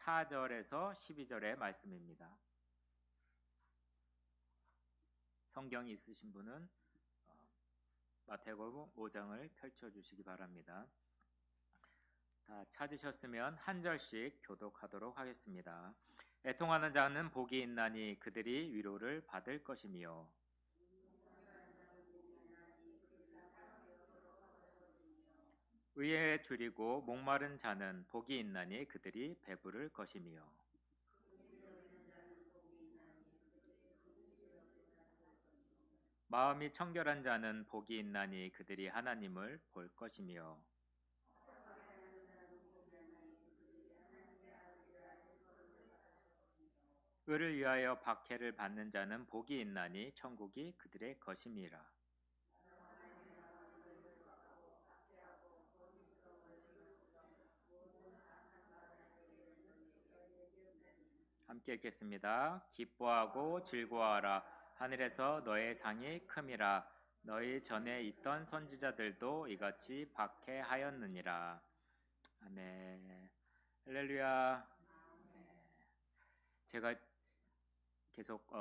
4절에서 12절의 말씀입니다. 성경이 있으신 분은 마태복음 5장을 펼쳐주시기 바랍니다. 다 찾으셨으면 한 절씩 교독하도록 하겠습니다. 애통하는 자는 복이 있나니 그들이 위로를 받을 것이며 의에 줄이고 목마른 자는 복이 있나니 그들이 배부를 것이며 마음이 청결한 자는 복이 있나니 그들이 하나님을 볼 것이며 의를 위하여 박해를 받는 자는 복이 있나니 천국이 그들의 것임이라. 함께 읽겠습니다. 기뻐하고 즐거워하라. 하늘에서 너의 상이 큼이라. 너희 전에 있던 선지자들도 이같이 박해하였느니라. 아멘. 할렐루야. 제가 계속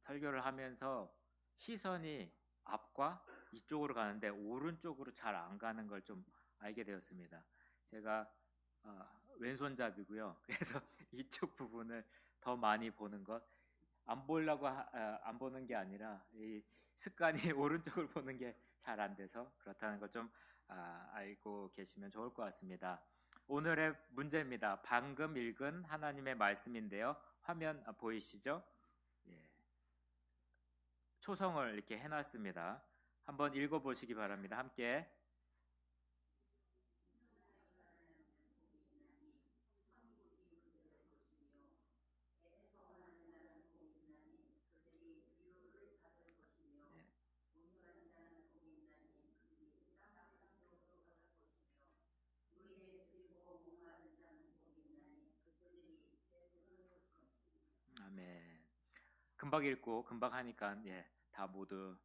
설교를 하면서 시선이 앞과 이쪽으로 가는데 오른쪽으로 잘 안 가는 걸 좀 알게 되었습니다. 제가 왼손잡이고요. 그래서 이쪽 부분을 더 많이 보는 것, 안 보려고 안 보는 게 아니라 이 습관이 오른쪽을 보는 게 잘 안 돼서 그렇다는 걸 좀 알고 계시면 좋을 것 같습니다. 오늘의 문제입니다. 방금 읽은 하나님의 말씀인데요. 화면 보이시죠? 예. 초성을 이렇게 해놨습니다. 한번 읽어보시기 바랍니다. 함께. 아멘. 금방 읽고 금방 하니까 다 모두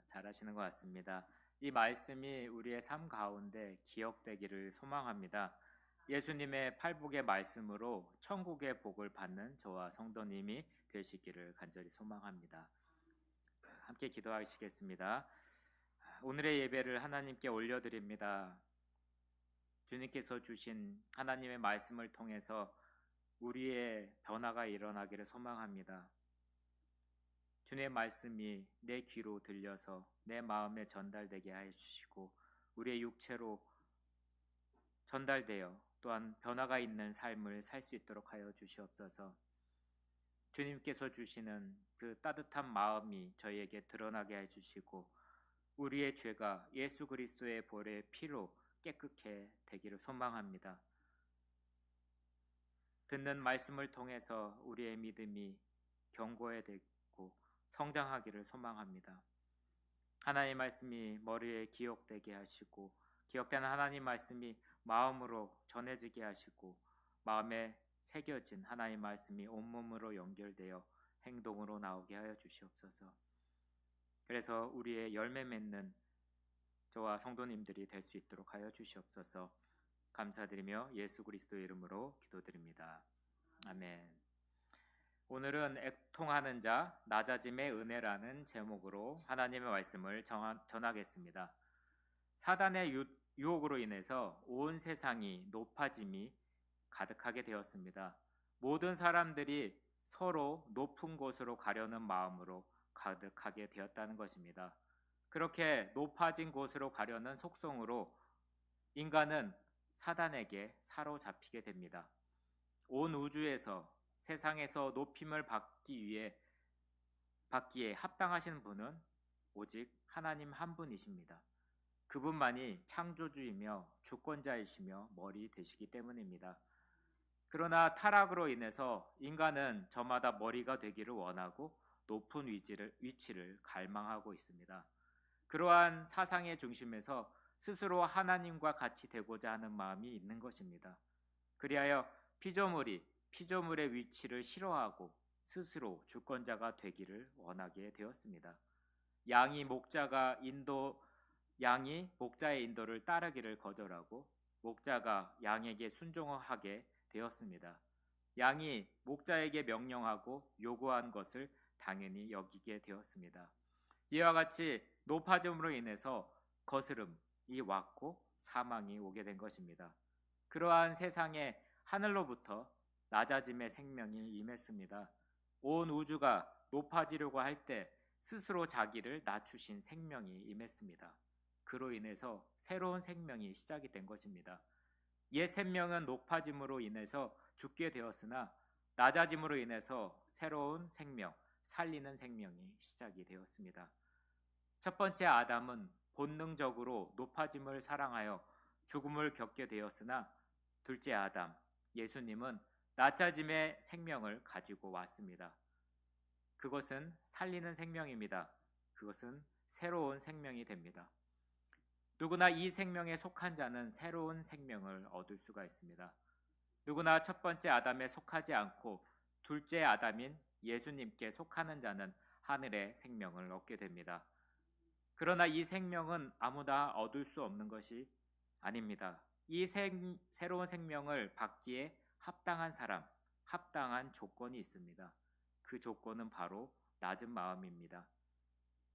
잘하시는 것 같습니다. 이 말씀이 우리의 삶 가운데 기억되기를 소망합니다. 예수님의 팔복의 말씀으로 천국의 복을 받는 저와 성도님이 되시기를 간절히 소망합니다. 함께 기도하시겠습니다. 오늘의 예배를 하나님께 올려드립니다. 주님께서 주신 하나님의 말씀을 통해서 우리의 변화가 일어나기를 소망합니다. 주님의 말씀이 내 귀로 들려서 내 마음에 전달되게 하여 주시고 우리의 육체로 전달되어 또한 변화가 있는 삶을 살 수 있도록 하여 주시옵소서. 주님께서 주시는 그 따뜻한 마음이 저희에게 드러나게 해 주시고 우리의 죄가 예수 그리스도의 보혈의 피로 깨끗게 되기를 소망합니다. 듣는 말씀을 통해서 우리의 믿음이 견고해지고 성장하기를 소망합니다. 하나님 말씀이 머리에 기억되게 하시고 기억되는 하나님 말씀이 마음으로 전해지게 하시고 마음에 새겨진 하나님 말씀이 온몸으로 연결되어 행동으로 나오게 하여 주시옵소서. 그래서 우리의 열매 맺는 저와 성도님들이 될 수 있도록 하여 주시옵소서. 감사드리며 예수 그리스도의 이름으로 기도드립니다. 아멘. 오늘은 애통하는 자 낮아짐의 은혜라는 제목으로 하나님의 말씀을 전하겠습니다. 사단의 유혹으로 인해서 온 세상이 높아짐이 가득하게 되었습니다. 모든 사람들이 서로 높은 곳으로 가려는 마음으로 가득하게 되었다는 것입니다. 그렇게 높아진 곳으로 가려는 속성으로 인간은 사단에게 사로잡히게 됩니다. 온 우주에서 세상에서 높임을 받기에 합당하신 분은 오직 하나님 한 분이십니다. 그분만이 창조주이며 주권자이시며 머리 되시기 때문입니다. 그러나 타락으로 인해서 인간은 저마다 머리가 되기를 원하고 높은 위치를 갈망하고 있습니다. 그러한 사상의 중심에서 스스로 하나님과 같이 되고자 하는 마음이 있는 것입니다. 그리하여 피조물의 위치를 싫어하고 스스로 주권자가 되기를 원하게 되었습니다. 양이 목자의 인도를 따르기를 거절하고 목자가 양에게 순종하게 되었습니다. 양이 목자에게 명령하고 요구한 것을 당연히 여기게 되었습니다. 이와 같이 높아짐으로 인해서 거스름이 왔고 사망이 오게 된 것입니다. 그러한 세상에 하늘로부터 낮아짐의 생명이 임했습니다. 온 우주가 높아지려고 할 때 스스로 자기를 낮추신 생명이 임했습니다. 그로 인해서 새로운 생명이 시작이 된 것입니다. 옛 생명은 높아짐으로 인해서 죽게 되었으나 낮아짐으로 인해서 새로운 생명, 살리는 생명이 시작이 되었습니다. 첫 번째 아담은 본능적으로 높아짐을 사랑하여 죽음을 겪게 되었으나 둘째 아담, 예수님은 낮아짐의 생명을 가지고 왔습니다. 그것은 살리는 생명입니다. 그것은 새로운 생명이 됩니다. 누구나 이 생명에 속한 자는 새로운 생명을 얻을 수가 있습니다. 누구나 첫 번째 아담에 속하지 않고 둘째 아담인 예수님께 속하는 자는 하늘의 생명을 얻게 됩니다. 그러나 이 생명은 아무나 얻을 수 없는 것이 아닙니다. 이 새로운 생명을 받기에 합당한 사람, 합당한 조건이 있습니다. 그 조건은 바로 낮은 마음입니다.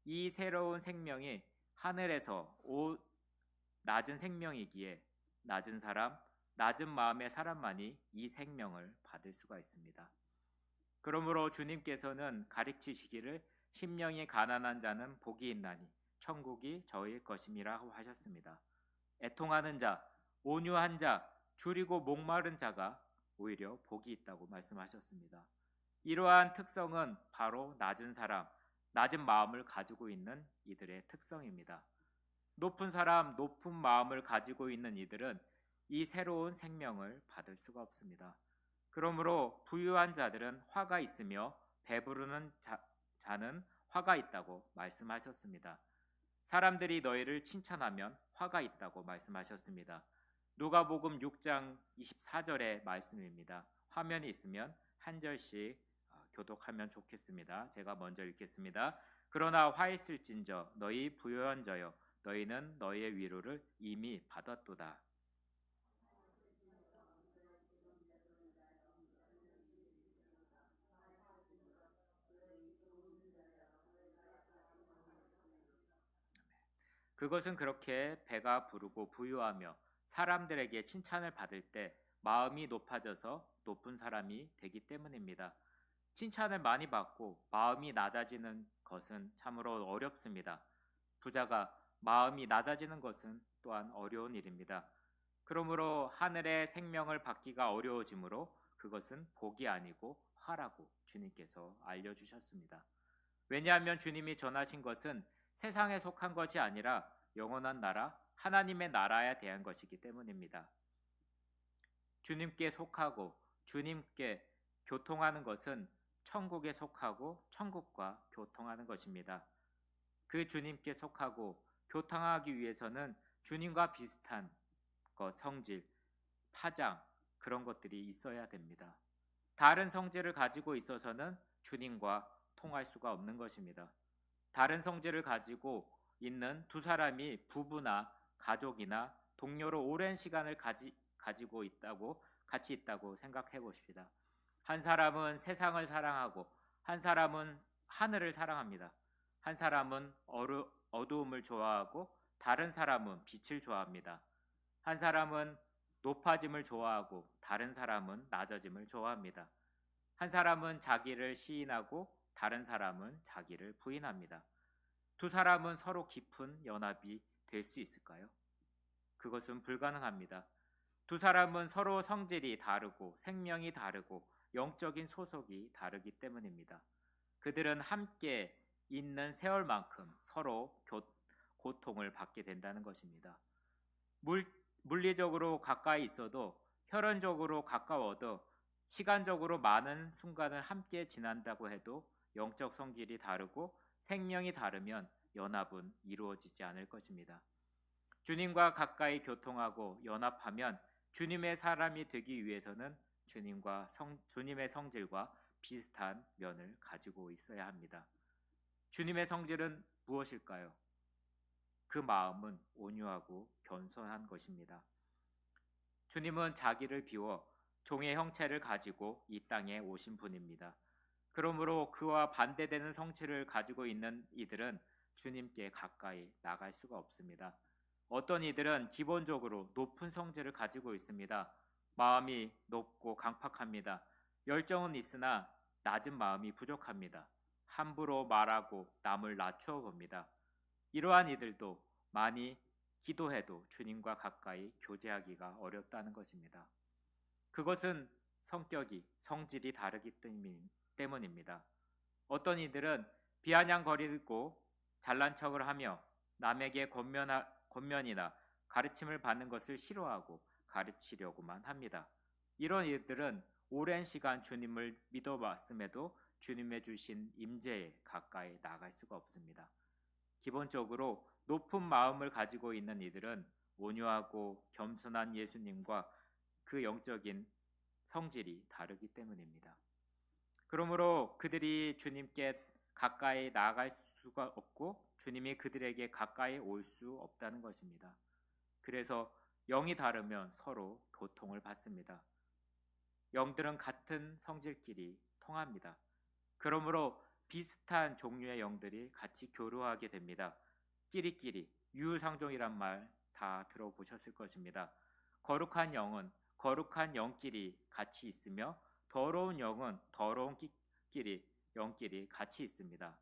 이 새로운 생명이 하늘에서 낮은 생명이기에 낮은 사람, 낮은 마음의 사람만이 이 생명을 받을 수가 있습니다. 그러므로 주님께서는 가르치시기를 심령이 가난한 자는 복이 있나니 천국이 저희의 것임이라고 하셨습니다. 애통하는 자, 온유한 자, 줄이고 목마른 자가 오히려 복이 있다고 말씀하셨습니다. 이러한 특성은 바로 낮은 사람, 낮은 마음을 가지고 있는 이들의 특성입니다. 높은 사람, 높은 마음을 가지고 있는 이들은 이 새로운 생명을 받을 수가 없습니다. 그러므로 부유한 자들은 화가 있으며 배부르는 자는 화가 있다고 말씀하셨습니다. 사람들이 너희를 칭찬하면 화가 있다고 말씀하셨습니다. 누가복음 6장 24절의 말씀입니다. 화면이 있으면 한 절씩 교독하면 좋겠습니다. 제가 먼저 읽겠습니다. 그러나 화 있을진저 너희 부유한 자여 너희는 너희의 위로를 이미 받았도다. 그것은 그렇게 배가 부르고 부유하며 사람들에게 칭찬을 받을 때 마음이 높아져서 높은 사람이 되기 때문입니다. 칭찬을 많이 받고 마음이 낮아지는 것은 참으로 어렵습니다. 부자가 마음이 낮아지는 것은 또한 어려운 일입니다. 그러므로 하늘의 생명을 받기가 어려워지므로 그것은 복이 아니고 화라고 주님께서 알려주셨습니다. 왜냐하면 주님이 전하신 것은 세상에 속한 것이 아니라 영원한 나라, 하나님의 나라에 대한 것이기 때문입니다. 주님께 속하고 주님께 교통하는 것은 천국에 속하고 천국과 교통하는 것입니다. 그 주님께 속하고 교통하기 위해서는 주님과 비슷한 것, 성질, 파장, 그런 것들이 있어야 됩니다. 다른 성질을 가지고 있어서는 주님과 통할 수가 없는 것입니다. 다른 성질을 가지고 있는 두 사람이 부부나 가족이나 동료로 오랜 시간을 가지고 있다고 같이 있다고 생각해 보십시다. 한 사람은 세상을 사랑하고 한 사람은 하늘을 사랑합니다. 한 사람은 어두움을 좋아하고 다른 사람은 빛을 좋아합니다. 한 사람은 높아짐을 좋아하고 다른 사람은 낮아짐을 좋아합니다. 한 사람은 자기를 시인하고 다른 사람은 자기를 부인합니다. 두 사람은 서로 깊은 연합이 될 수 있을까요? 그것은 불가능합니다. 두 사람은 서로 성질이 다르고 생명이 다르고 영적인 소속이 다르기 때문입니다. 그들은 함께 있는 세월만큼 서로 고통을 받게 된다는 것입니다. 물리적으로 가까이 있어도 혈연적으로 가까워도 시간적으로 많은 순간을 함께 지난다고 해도 영적 성질이 다르고 생명이 다르면 연합은 이루어지지 않을 것입니다. 주님과 가까이 교통하고 연합하면 주님의 사람이 되기 위해서는 주님의 성질과 비슷한 면을 가지고 있어야 합니다. 주님의 성질은 무엇일까요? 그 마음은 온유하고 겸손한 것입니다. 주님은 자기를 비워 종의 형체를 가지고 이 땅에 오신 분입니다. 그러므로 그와 반대되는 성질을 가지고 있는 이들은 주님께 가까이 나갈 수가 없습니다. 어떤 이들은 기본적으로 높은 성질을 가지고 있습니다. 마음이 높고 강팍합니다. 열정은 있으나 낮은 마음이 부족합니다. 함부로 말하고 남을 낮추어 봅니다. 이러한 이들도 많이 기도해도 주님과 가까이 교제하기가 어렵다는 것입니다. 그것은 성격이, 성질이 다르기 때문입니다. 어떤 이들은 비아냥거리고 잘난 척을 하며 남에게 권면이나 가르침을 받는 것을 싫어하고 가르치려고만 합니다. 이런 이들은 오랜 시간 주님을 믿어왔음에도 주님의 주신 임재에 가까이 나갈 수가 없습니다. 기본적으로 높은 마음을 가지고 있는 이들은 온유하고 겸손한 예수님과 그 영적인 성질이 다르기 때문입니다. 그러므로 그들이 주님께 가까이 나아갈 수가 없고 주님이 그들에게 가까이 올 수 없다는 것입니다. 그래서 영이 다르면 서로 고통을 받습니다. 영들은 같은 성질끼리 통합니다. 그러므로 비슷한 종류의 영들이 같이 교류하게 됩니다. 끼리끼리, 유유상종이란 말 다 들어보셨을 것입니다. 거룩한 영은 거룩한 영끼리 같이 있으며 더러운 영은 더러운 영끼리 같이 있습니다.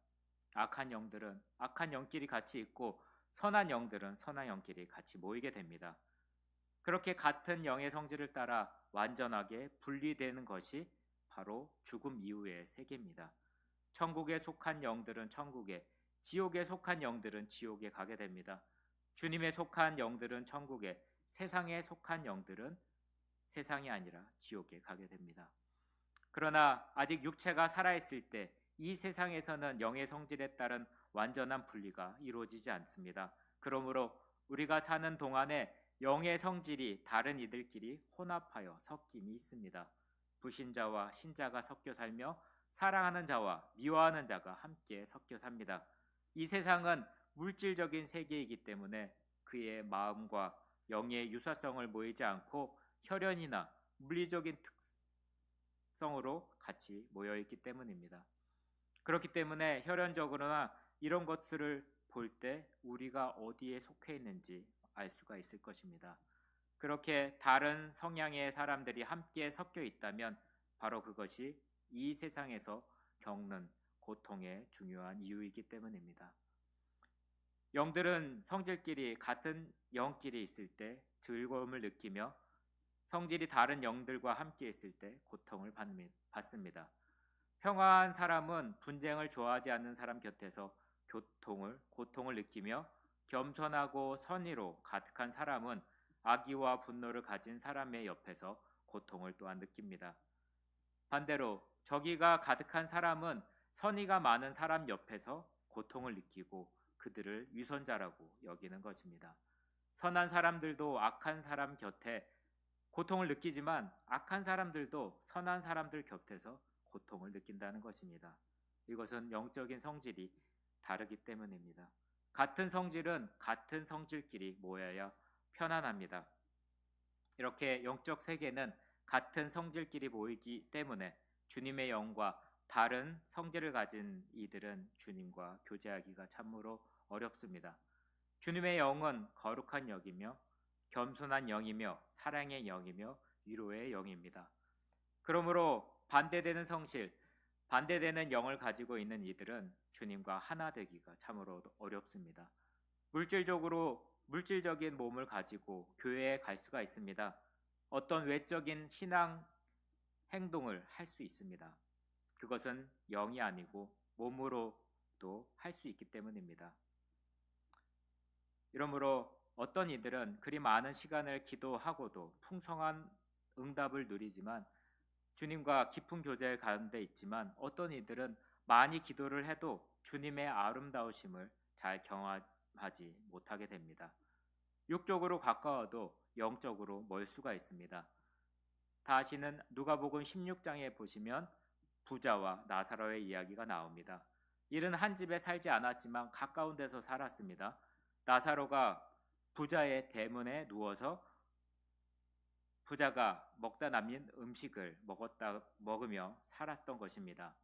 악한 영들은 악한 영끼리 같이 있고 선한 영들은 선한 영끼리 같이 모이게 됩니다. 그렇게 같은 영의 성질을 따라 완전하게 분리되는 것이 바로 죽음 이후의 세계입니다. 천국에 속한 영들은 천국에, 지옥에 속한 영들은 지옥에 가게 됩니다. 주님에 속한 영들은 천국에, 세상에 속한 영들은 세상이 아니라 지옥에 가게 됩니다. 그러나 아직 육체가 살아있을 때 이 세상에서는 영의 성질에 따른 완전한 분리가 이루어지지 않습니다. 그러므로 우리가 사는 동안에 영의 성질이 다른 이들끼리 혼합하여 섞임이 있습니다. 불신자와 신자가 섞여 살며 사랑하는 자와 미워하는 자가 함께 섞여 삽니다. 이 세상은 물질적인 세계이기 때문에 그의 마음과 영의 유사성을 모이지 않고 혈연이나 물리적인 특성으로 같이 모여있기 때문입니다. 그렇기 때문에 혈연적으로나 이런 것들을 볼 때 우리가 어디에 속해 있는지 알 수가 있을 것입니다. 그렇게 다른 성향의 사람들이 함께 섞여 있다면 바로 그것이 이 세상에서 겪는 고통의 중요한 이유이기 때문입니다. 영들은 성질끼리 같은 영끼리 있을 때 즐거움을 느끼며 성질이 다른 영들과 함께 있을 때 고통을 받습니다. 평화한 사람은 분쟁을 좋아하지 않는 사람 곁에서 고통을 느끼며 겸손하고 선의로 가득한 사람은 악의와 분노를 가진 사람의 옆에서 고통을 또한 느낍니다. 반대로 적의가 가득한 사람은 선의가 많은 사람 옆에서 고통을 느끼고 그들을 위선자라고 여기는 것입니다. 선한 사람들도 악한 사람 곁에 고통을 느끼지만 악한 사람들도 선한 사람들 곁에서 고통을 느낀다는 것입니다. 이것은 영적인 성질이 다르기 때문입니다. 같은 성질은 같은 성질끼리 모여야 편안합니다. 이렇게 영적 세계는 같은 성질끼리 모이기 때문에 주님의 영과 다른 성질을 가진 이들은 주님과 교제하기가 참으로 어렵습니다. 주님의 영은 거룩한 영이며 겸손한 영이며 사랑의 영이며 위로의 영입니다. 그러므로 반대되는 영을 가지고 있는 이들은 주님과 하나 되기가 참으로 어렵습니다. 물질적인 몸을 가지고 교회에 갈 수가 있습니다. 어떤 외적인 신앙 행동을 할 수 있습니다. 그것은 영이 아니고 몸으로도 할 수 있기 때문입니다. 이러므로 어떤 이들은 그리 많은 시간을 기도하고도 풍성한 응답을 누리지만 주님과 깊은 교제 가운데 있지만 어떤 이들은 많이 기도를 해도 주님의 아름다우심을 잘 경험하지 못하게 됩니다. 육적으로 가까워도 영적으로 멀 수가 있습니다. 다시는 누가복음 16장에 보시면 부자와 나사로의 이야기가 나옵니다. 이는 한 집에 살지 않았지만 가까운 데서 살았습니다. 나사로가 부자의 대문에 누워서 부자가 먹다 남은 음식을 먹으며 살았던 것입니다.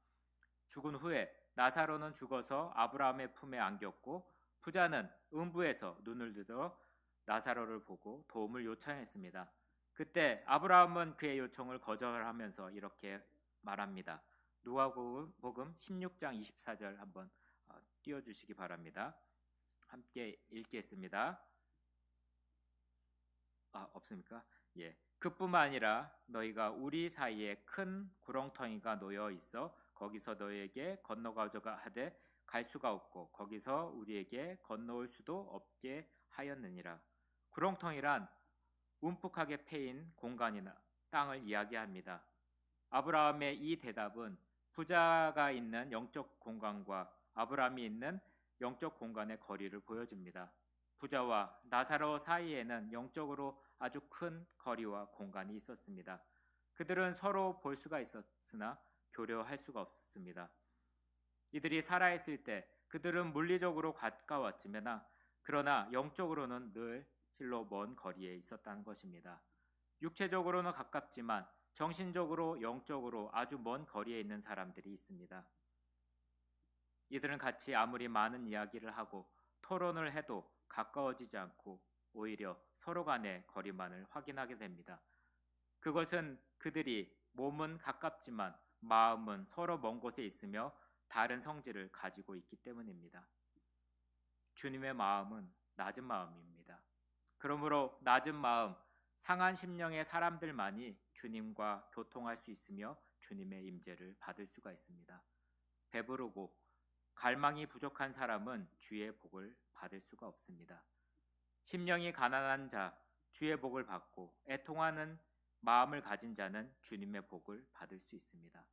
죽은 후에 나사로는 죽어서 아브라함의 품에 안겼고 부자는 음부에서 눈을 들어 나사로를 보고 도움을 요청했습니다. 그때 아브라함은 그의 요청을 거절하면서 이렇게 말합니다. 누가복음 16장 24절 한번 띄워주시기 바랍니다. 함께 읽겠습니다. 없습니까? 예. 그뿐만 아니라 너희가 우리 사이에 큰 구렁텅이가 놓여 있어 거기서 너희에게 건너가자가 하되 갈 수가 없고 거기서 우리에게 건너올 수도 없게 하였느니라. 구렁텅이란 움푹하게 패인 공간이나 땅을 이야기합니다. 아브라함의 이 대답은 부자가 있는 영적 공간과 아브라함이 있는 영적 공간의 거리를 보여줍니다. 부자와 나사로 사이에는 영적으로 아주 큰 거리와 공간이 있었습니다. 그들은 서로 볼 수가 있었으나 교류할 수가 없었습니다. 이들이 살아있을 때 그들은 물리적으로 가까웠지만 그러나 영적으로는 늘 실로 먼 거리에 있었다는 것입니다. 육체적으로는 가깝지만 정신적으로 영적으로 아주 먼 거리에 있는 사람들이 있습니다. 이들은 같이 아무리 많은 이야기를 하고 토론을 해도 가까워지지 않고 오히려 서로 간의 거리만을 확인하게 됩니다. 그것은 그들이 몸은 가깝지만 마음은 서로 먼 곳에 있으며 다른 성질을 가지고 있기 때문입니다. 주님의 마음은 낮은 마음입니다. 그러므로 낮은 마음, 상한 심령의 사람들만이 주님과 교통할 수 있으며 주님의 임재를 받을 수가 있습니다. 배부르고 갈망이 부족한 사람은 주의 복을 받을 수가 없습니다. 심령이 가난한 자, 주의 복을 받고 애통하는 마음을 가진 자는 주님의 복을 받을 수 있습니다.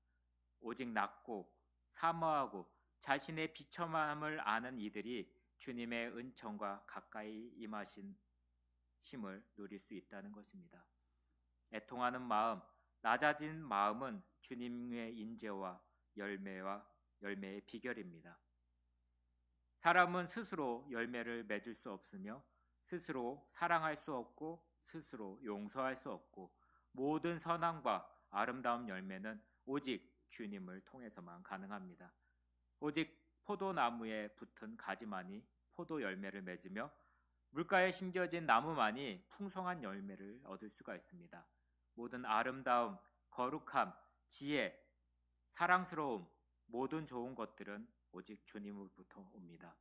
오직 낮고 사모하고 자신의 비참함을 아는 이들이 주님의 은총과 가까이 임하신 힘을 누릴 수 있다는 것입니다. 애통하는 마음, 낮아진 마음은 주님의 인재와 열매의 비결입니다. 사람은 스스로 열매를 맺을 수 없으며 스스로 사랑할 수 없고 스스로 용서할 수 없고 모든 선함과 아름다운 열매는 오직 주님을 통해서만 가능합니다. 오직 포도나무에 붙은 가지만이 포도 열매를 맺으며 물가에 심겨진 나무만이 풍성한 열매를 얻을 수가 있습니다. 모든 아름다움, 거룩함, 지혜, 사랑스러움, 모든 좋은 것들은 오직 주님으로부터 옵니다.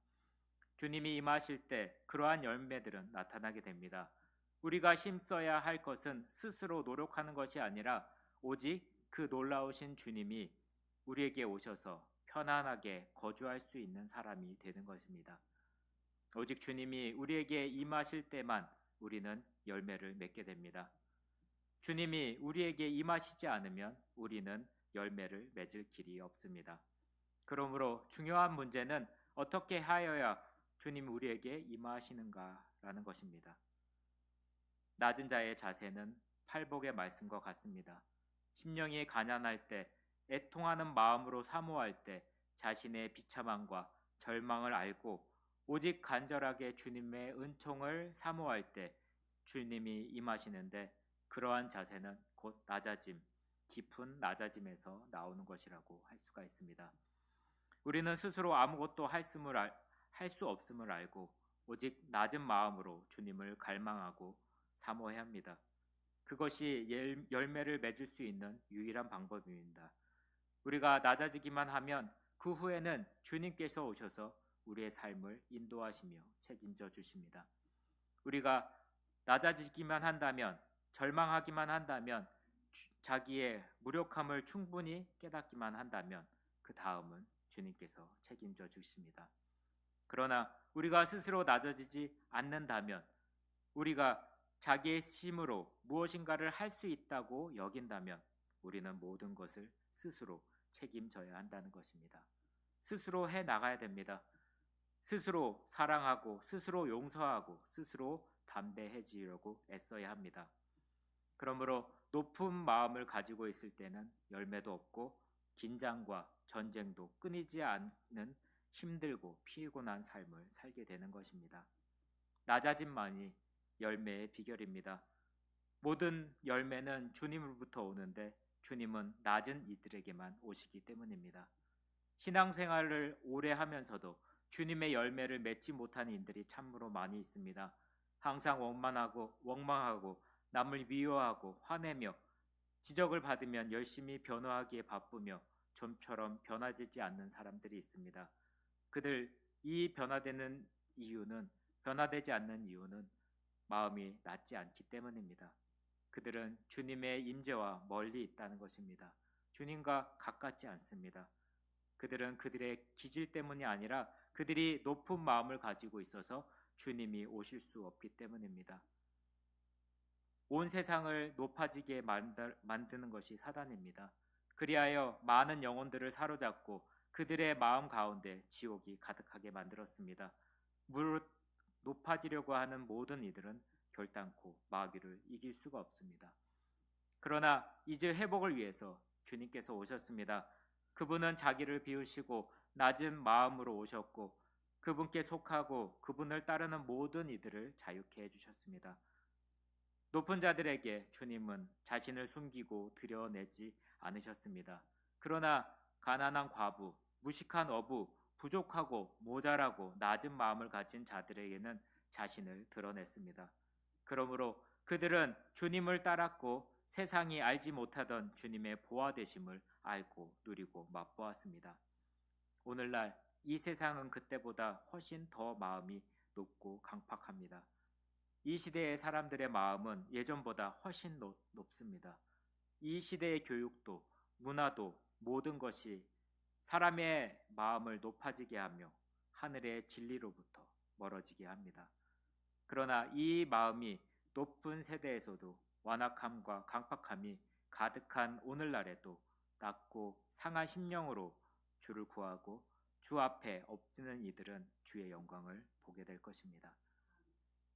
주님이 임하실 때 그러한 열매들은 나타나게 됩니다. 우리가 힘써야 할 것은 스스로 노력하는 것이 아니라 오직 그 놀라우신 주님이 우리에게 오셔서 편안하게 거주할 수 있는 사람이 되는 것입니다. 오직 주님이 우리에게 임하실 때만 우리는 열매를 맺게 됩니다. 주님이 우리에게 임하시지 않으면 우리는 열매를 맺을 길이 없습니다. 그러므로 중요한 문제는 어떻게 하여야 주님이 우리에게 임하시는가라는 것입니다. 낮은 자의 자세는 팔복의 말씀과 같습니다. 심령이 가난할 때, 애통하는 마음으로 사모할 때, 자신의 비참함과 절망을 알고 오직 간절하게 주님의 은총을 사모할 때 주님이 임하시는데 그러한 자세는 곧 낮아짐, 깊은 낮아짐에서 나오는 것이라고 할 수가 있습니다. 우리는 스스로 아무것도 할 수 없음을 알고 오직 낮은 마음으로 주님을 갈망하고 사모해야 합니다. 그것이 열매를 맺을 수 있는 유일한 방법입니다. 우리가 낮아지기만 하면 그 후에는 주님께서 오셔서 우리의 삶을 인도하시며 책임져 주십니다. 우리가 낮아지기만 한다면, 절망하기만 한다면, 자기의 무력함을 충분히 깨닫기만 한다면 그 다음은 주님께서 책임져 주십니다. 그러나 우리가 스스로 낮아지지 않는다면, 우리가 자기의 힘으로 무엇인가를 할 수 있다고 여긴다면 우리는 모든 것을 스스로 책임져야 한다는 것입니다. 스스로 해 나가야 됩니다. 스스로 사랑하고 스스로 용서하고 스스로 담대해지려고 애써야 합니다. 그러므로 높은 마음을 가지고 있을 때는 열매도 없고 긴장과 전쟁도 끊이지 않는 힘들고 피곤한 삶을 살게 되는 것입니다. 낮아짐만이 열매의 비결입니다. 모든 열매는 주님으로부터 오는데 주님은 낮은 이들에게만 오시기 때문입니다. 신앙생활을 오래 하면서도 주님의 열매를 맺지 못하는 이들이 참으로 많이 있습니다. 항상 원만하고 원망하고 남을 미워하고 화내며 지적을 받으면 열심히 변호하기에 바쁘며 좀처럼 변화되지 않는 사람들이 있습니다. 그들 이 변화되지 않는 이유는 마음이 낫지 않기 때문입니다. 그들은 주님의 임재와 멀리 있다는 것입니다. 주님과 가깝지 않습니다. 그들은 그들의 기질 때문이 아니라 그들이 높은 마음을 가지고 있어서 주님이 오실 수 없기 때문입니다. 온 세상을 높아지게 만드는 것이 사단입니다. 그리하여 많은 영혼들을 사로잡고 그들의 마음 가운데 지옥이 가득하게 만들었습니다. 무릇 높아지려고 하는 모든 이들은 결단코 마귀를 이길 수가 없습니다. 그러나 이제 회복을 위해서 주님께서 오셨습니다. 그분은 자기를 비우시고 낮은 마음으로 오셨고 그분께 속하고 그분을 따르는 모든 이들을 자유케 해주셨습니다. 높은 자들에게 주님은 자신을 숨기고 드러내지 않으셨습니다. 그러나 가난한 과부, 무식한 어부, 부족하고 모자라고 낮은 마음을 가진 자들에게는 자신을 드러냈습니다. 그러므로 그들은 주님을 따랐고 세상이 알지 못하던 주님의 보화 되심을 알고 누리고 맛보았습니다. 오늘날 이 세상은 그때보다 훨씬 더 마음이 높고 강팍합니다. 이 시대의 사람들의 마음은 예전보다 훨씬 높습니다. 이 시대의 교육도 문화도 모든 것이 사람의 마음을 높아지게 하며 하늘의 진리로부터 멀어지게 합니다. 그러나 이 마음이 높은 세대에서도 완악함과 강팍함이 가득한 오늘날에도 낮고 상한 심령으로 주를 구하고 주 앞에 엎드는 이들은 주의 영광을 보게 될 것입니다.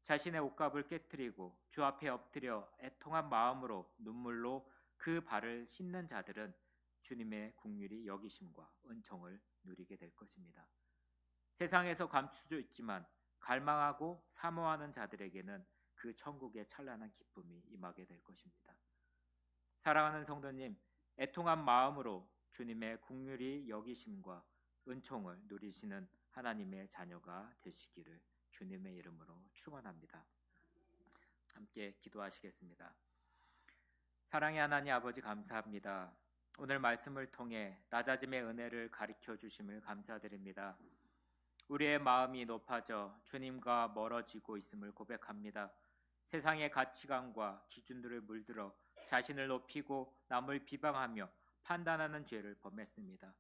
자신의 옷값을 깨뜨리고 주 앞에 엎드려 애통한 마음으로 눈물로 그 발을 씻는 자들은 주님의 긍휼히 여기심과 은총을 누리게 될 것입니다. 세상에서 감추져 있지만 갈망하고 사모하는 자들에게는 그 천국의 찬란한 기쁨이 임하게 될 것입니다. 사랑하는 성도님, 애통한 마음으로 주님의 긍휼히 여기심과 은총을 누리시는 하나님의 자녀가 되시기를 주님의 이름으로 축원합니다. 함께 기도하시겠습니다. 사랑의 하나님 아버지 감사합니다. 오늘 말씀을 통해 낮아짐의 은혜를 가르쳐 주심을 감사드립니다. 우리의 마음이 높아져 주님과 멀어지고 있음을 고백합니다. 세상의 가치관과 기준들을 물들어 자신을 높이고 남을 비방하며 판단하는 죄를 범했습니다.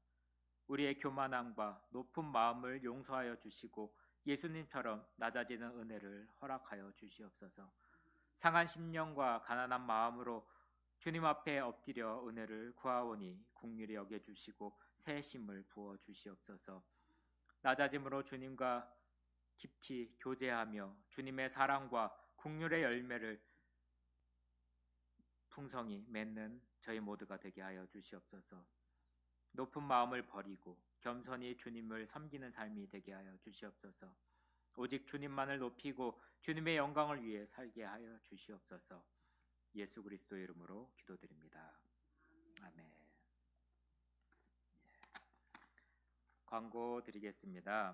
우리의 교만함과 높은 마음을 용서하여 주시고 예수님처럼 낮아지는 은혜를 허락하여 주시옵소서. 상한 심령과 가난한 마음으로 주님 앞에 엎드려 은혜를 구하오니 긍휼히 여겨 주시고 새 힘을 부어 주시옵소서. 낮아짐으로 주님과 깊이 교제하며 주님의 사랑과 긍휼의 열매를 풍성히 맺는 저희 모두가 되게 하여 주시옵소서. 높은 마음을 버리고 겸손히 주님을 섬기는 삶이 되게 하여 주시옵소서. 오직 주님만을 높이고 주님의 영광을 위해 살게 하여 주시옵소서. 예수 그리스도의 이름으로 기도드립니다. 아멘. 광고 드리겠습니다.